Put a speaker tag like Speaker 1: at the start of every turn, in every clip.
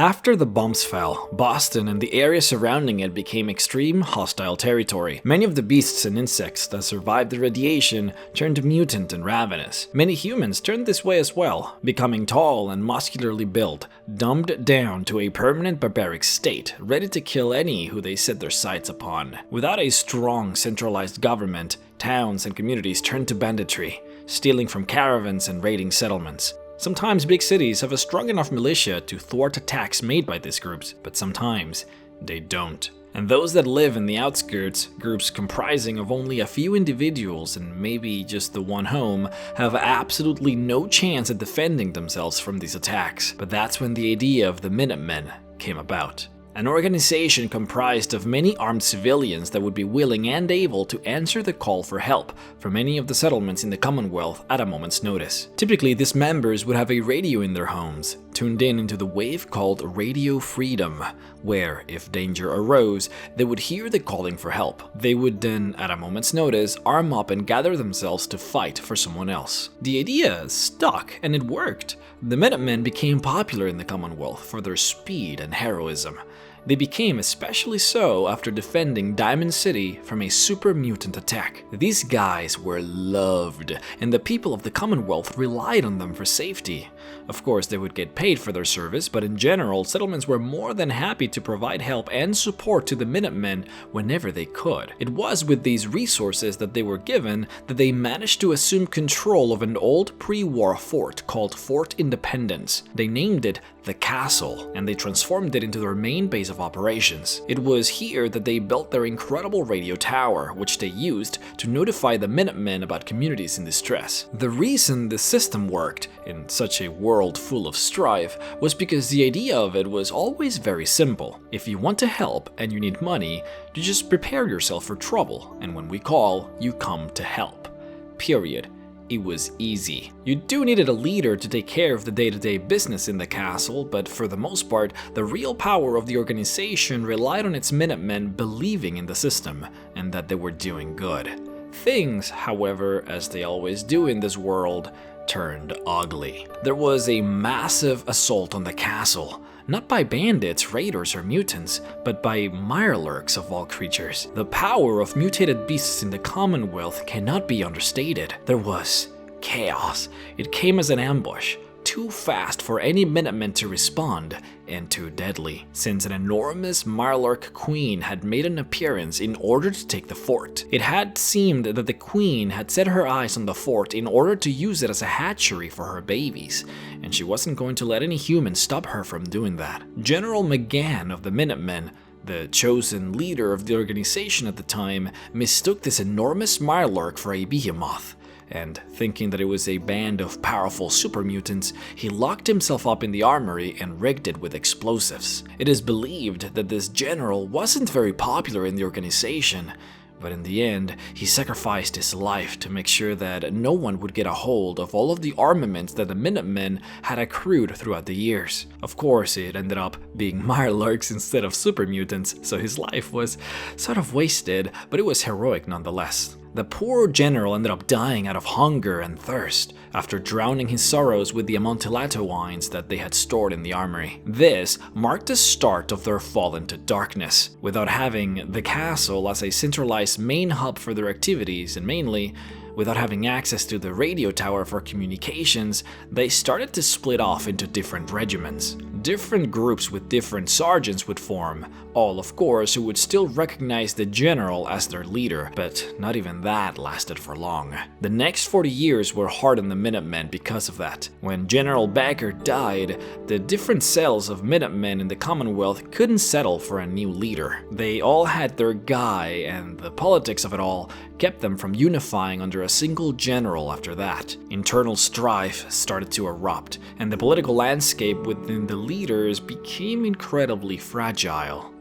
Speaker 1: After the bombs fell, Boston and the area surrounding it became extreme hostile territory. Many of the beasts and insects that survived the radiation turned mutant and ravenous. Many humans turned this way as well, becoming tall and muscularly built, dumbed down to a permanent barbaric state, ready to kill any who they set their sights upon. Without a strong centralized government, towns and communities turned to banditry, stealing from caravans and raiding settlements. Sometimes big cities have a strong enough militia to thwart attacks made by these groups, but sometimes they don't. And those that live in the outskirts, groups comprising of only a few individuals and maybe just the one home, have absolutely no chance at defending themselves from these attacks. But that's when the idea of the Minutemen came about. An organization comprised of many armed civilians that would be willing and able to answer the call for help from any of the settlements in the Commonwealth at a moment's notice. Typically, these members would have a radio in their homes, tuned in into the wave called Radio Freedom, where, if danger arose, they would hear the calling for help. They would then, at a moment's notice, arm up and gather themselves to fight for someone else. The idea stuck, and it worked. The Minutemen became popular in the Commonwealth for their speed and heroism. They became especially so after defending Diamond City from a super mutant attack. These guys were loved, and the people of the Commonwealth relied on them for safety. Of course, they would get paid for their service, but in general, settlements were more than happy to provide help and support to the Minutemen whenever they could. It was with these resources that they were given that they managed to assume control of an old pre-war fort called Fort Independence. They named it the Castle, and they transformed it into their main base of operations. It was here that they built their incredible radio tower, which they used to notify the Minutemen about communities in distress. The reason the system worked in such a world full of strife was because the idea of it was always very simple. If you want to help and you need money, you just prepare yourself for trouble, and when we call, you come to help. Period. It was easy. You do needed a leader to take care of the day-to-day business in the castle, but for the most part, the real power of the organization relied on its Minutemen believing in the system and that they were doing good. Things, however, as they always do in this world, turned ugly. There was a massive assault on the castle. Not by bandits, raiders, or mutants, but by MrRhexx of all creatures. The power of mutated beasts in the Commonwealth cannot be understated. There was chaos. It came as an ambush, too fast for any Minutemen to respond, and too deadly, since an enormous MrRhexx queen had made an appearance in order to take the fort. It had seemed that the queen had set her eyes on the fort in order to use it as a hatchery for her babies, and she wasn't going to let any human stop her from doing that. General McGann of the Minutemen, the chosen leader of the organization at the time, mistook this enormous MrRhexx for a behemoth. And thinking that it was a band of powerful super mutants, he locked himself up in the armory and rigged it with explosives. It is believed that this general wasn't very popular in the organization, but in the end, he sacrificed his life to make sure that no one would get a hold of all of the armaments that the Minutemen had accrued throughout the years. Of course, it ended up being MrRhexx instead of super mutants, so his life was sort of wasted, but it was heroic nonetheless. The poor general ended up dying out of hunger and thirst after drowning his sorrows with the Amontillado wines that they had stored in the armory. This marked the start of their fall into darkness. Without having the castle as a centralized main hub for their activities, and mainly without having access to the radio tower for communications, they started to split off into different regiments. Different groups with different sergeants would form, all of course who would still recognize the general as their leader, but not even that lasted for long. The next 40 years were hard on the Minutemen because of that. When General Baker died, the different cells of Minutemen in the Commonwealth couldn't settle for a new leader. They all had their guy, and the politics of it all kept them from unifying under a single general after that. Internal strife started to erupt, and the political landscape within the leaders became incredibly fragile.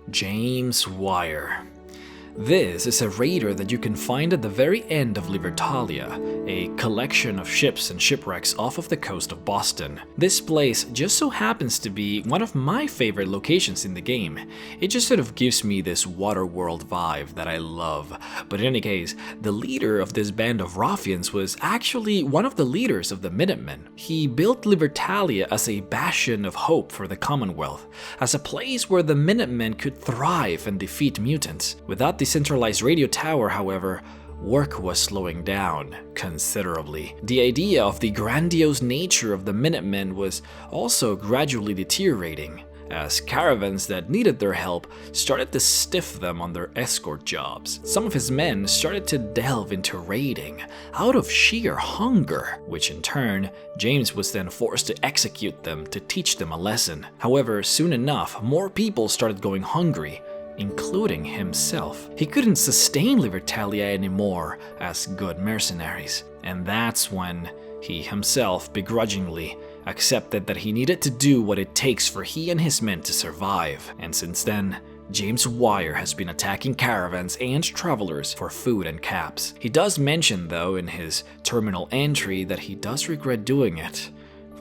Speaker 1: James Wire. This is a raider that you can find at the very end of Libertalia, a collection of ships and shipwrecks off of the coast of Boston. This place just so happens to be one of my favorite locations in the game. It just sort of gives me this Waterworld vibe that I love. But in any case, the leader of this band of ruffians was actually one of the leaders of the Minutemen. He built Libertalia as a bastion of hope for the Commonwealth, as a place where the Minutemen could thrive and defeat mutants. Without the centralized radio tower, however, work was slowing down considerably. The idea of the grandiose nature of the Minutemen was also gradually deteriorating, as caravans that needed their help started to stiff them on their escort jobs. Some of his men started to delve into raiding out of sheer hunger, which in turn, James was then forced to execute them to teach them a lesson. However, soon enough, more people started going hungry, including himself. He couldn't sustain Libertalia anymore as good mercenaries, and that's when he himself begrudgingly accepted that he needed to do what it takes for he and his men to survive. And since then, James Wire has been attacking caravans and travelers for food and caps. He does mention, though, in his terminal entry that he does regret doing it,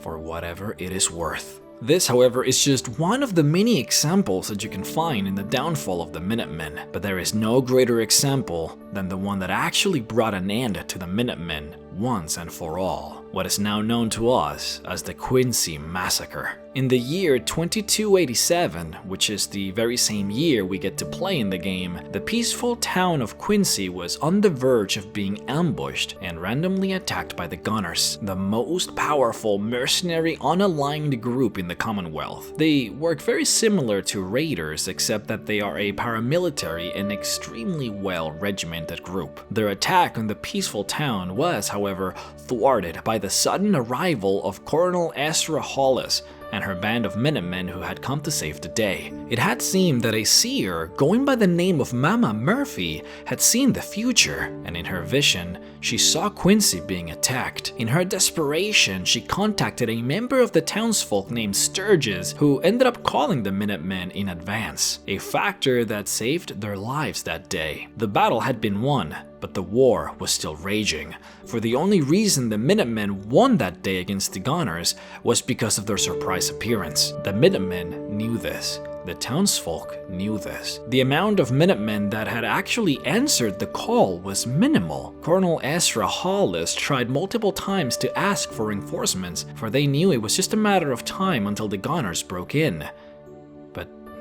Speaker 1: for whatever it is worth. This, however, is just one of the many examples that you can find in the downfall of the Minutemen, but there is no greater example than the one that actually brought an end to the Minutemen once and for all, what is now known to us as the Quincy Massacre. In the year 2287, which is the very same year we get to play in the game, the peaceful town of Quincy was on the verge of being ambushed and randomly attacked by the Gunners, the most powerful mercenary unaligned group in the Commonwealth. They work very similar to raiders, except that they are a paramilitary and extremely well-regimented group. Their attack on the peaceful town was, however, thwarted by the sudden arrival of Colonel Ezra Hollis and her band of Minutemen who had come to save the day. It had seemed that a seer going by the name of Mama Murphy had seen the future, and in her vision, she saw Quincy being attacked. In her desperation, she contacted a member of the townsfolk named Sturgis, who ended up calling the Minutemen in advance, a factor that saved their lives that day. The battle had been won, but the war was still raging, for the only reason the Minutemen won that day against the Gunners was because of their surprise appearance. The Minutemen knew this. The townsfolk knew this. The amount of Minutemen that had actually answered the call was minimal. Colonel Ezra Hollis tried multiple times to ask for reinforcements, for they knew it was just a matter of time until the Gunners broke in.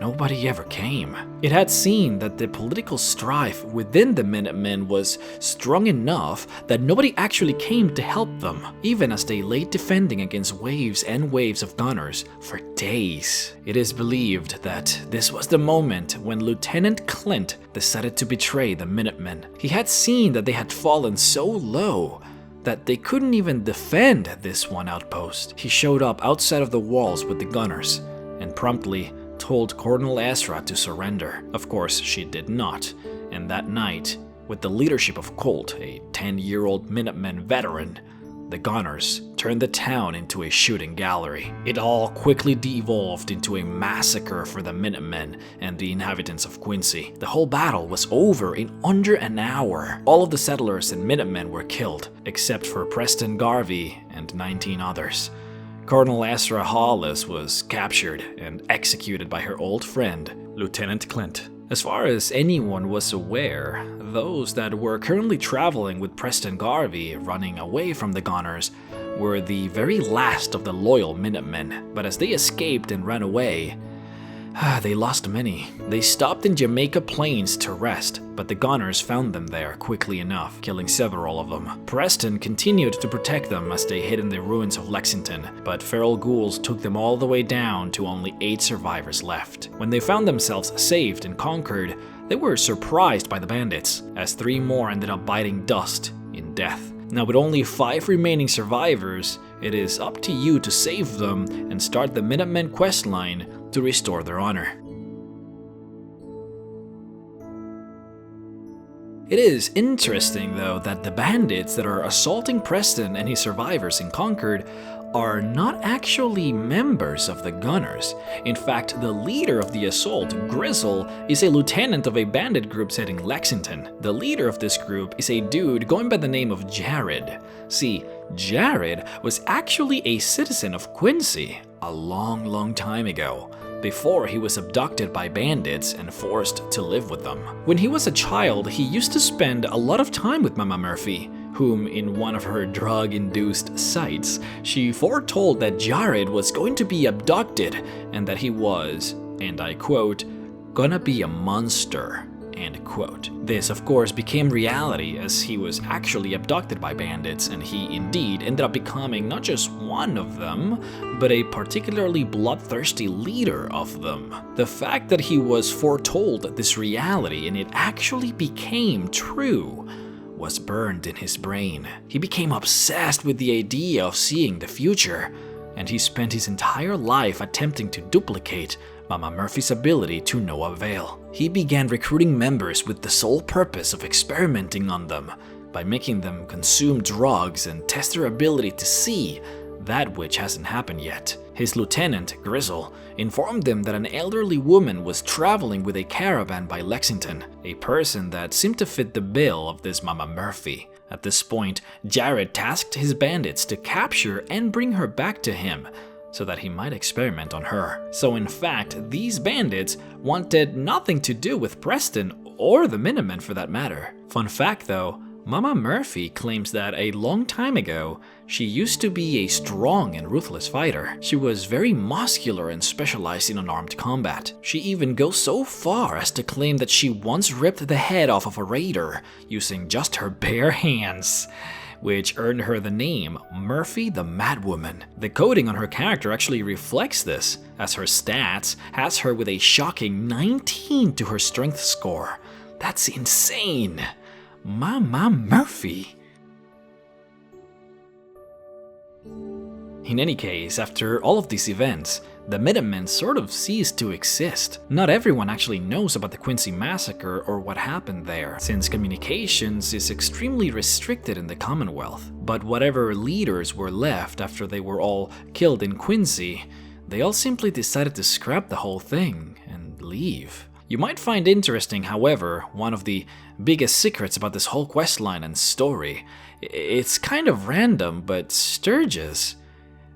Speaker 1: Nobody ever came. It had seen that the political strife within the Minutemen was strong enough that nobody actually came to help them, even as they lay defending against waves and waves of Gunners for days. It is believed that this was the moment when Lieutenant Clint decided to betray the Minutemen. He had seen that they had fallen so low that they couldn't even defend this one outpost. He showed up outside of the walls with the Gunners and promptly told Colonel Ezra to surrender. Of course, she did not, and that night, with the leadership of Colt, a 10-year-old Minutemen veteran, the Gunners turned the town into a shooting gallery. It all quickly devolved into a massacre for the Minutemen and the inhabitants of Quincy. The whole battle was over in under an hour. All of the settlers and Minutemen were killed, except for Preston Garvey and 19 others. Colonel Ezra Hollis was captured and executed by her old friend, Lieutenant Clint. As far as anyone was aware, those that were currently traveling with Preston Garvey running away from the Gunners were the very last of the loyal Minutemen, but as they escaped and ran away, they lost many. They stopped in Jamaica Plains to rest, but the Gunners found them there quickly enough, killing several of them. Preston continued to protect them as they hid in the ruins of Lexington, but feral ghouls took them all the way down to only 8 survivors left. When they found themselves saved and conquered, they were surprised by the bandits, as 3 more ended up biting dust in death. Now, with only 5 remaining survivors, it is up to you to save them and start the Minutemen questline to restore their honor. It is interesting though that the bandits that are assaulting Preston and his survivors in Concord are not actually members of the Gunners. In fact, the leader of the assault, Grizzle, is a lieutenant of a bandit group set in Lexington. The leader of this group is a dude going by the name of Jared. See, Jared was actually a citizen of Quincy a long time ago, before he was abducted by bandits and forced to live with them. When he was a child, he used to spend a lot of time with Mama Murphy, whom in one of her drug-induced sights, she foretold that Jared was going to be abducted and that he was, and I quote, "gonna be a monster," end quote. This of course became reality as he was actually abducted by bandits, and he indeed ended up becoming not just one of them, but a particularly bloodthirsty leader of them. The fact that he was foretold this reality and it actually became true was burned in his brain. He became obsessed with the idea of seeing the future, and he spent his entire life attempting to duplicate Mama Murphy's ability to no avail. He began recruiting members with the sole purpose of experimenting on them by making them consume drugs and test their ability to see that which hasn't happened yet. His lieutenant, Grizzle, informed them that an elderly woman was traveling with a caravan by Lexington, a person that seemed to fit the bill of this Mama Murphy. At this point, Jared tasked his bandits to capture and bring her back to him, so that he might experiment on her. So in fact, these bandits wanted nothing to do with Preston or the Minutemen for that matter. Fun fact though, Mama Murphy claims that a long time ago, she used to be a strong and ruthless fighter. She was very muscular and specialized in unarmed combat. She even goes so far as to claim that she once ripped the head off of a raider using just her bare hands, which earned her the name Murphy the Madwoman. The coding on her character actually reflects this, as her stats has her with a shocking 19 to her strength score. That's insane! Mama Murphy! In any case, after all of these events, the Minutemen sort of ceased to exist. Not everyone actually knows about the Quincy Massacre or what happened there, since communications is extremely restricted in the Commonwealth. But whatever leaders were left after they were all killed in Quincy, they all simply decided to scrap the whole thing and leave. You might find interesting, however, one of the biggest secrets about this whole questline and story. It's kind of random, but Sturgis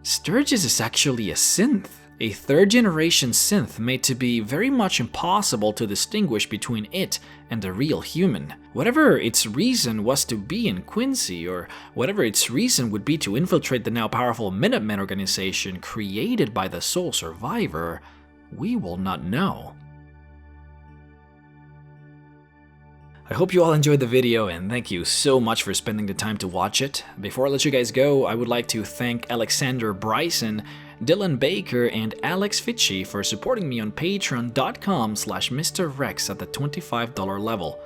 Speaker 1: is actually a synth. A third-generation synth made to be very much impossible to distinguish between it and a real human. Whatever its reason was to be in Quincy, or whatever its reason would be to infiltrate the now powerful Minutemen organization created by the sole survivor, we will not know. I hope you all enjoyed the video, and thank you so much for spending the time to watch it. Before I let you guys go, I would like to thank Alexander Bryson, Dylan Baker, and Alex Fitchie for supporting me on patreon.com/MrRhexx at the $25 level.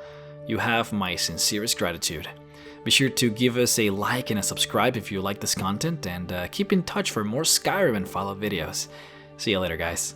Speaker 1: You have my sincerest gratitude. Be sure to give us a like and a subscribe if you like this content, and keep in touch for more Skyrim and Fallout videos. See you later, guys.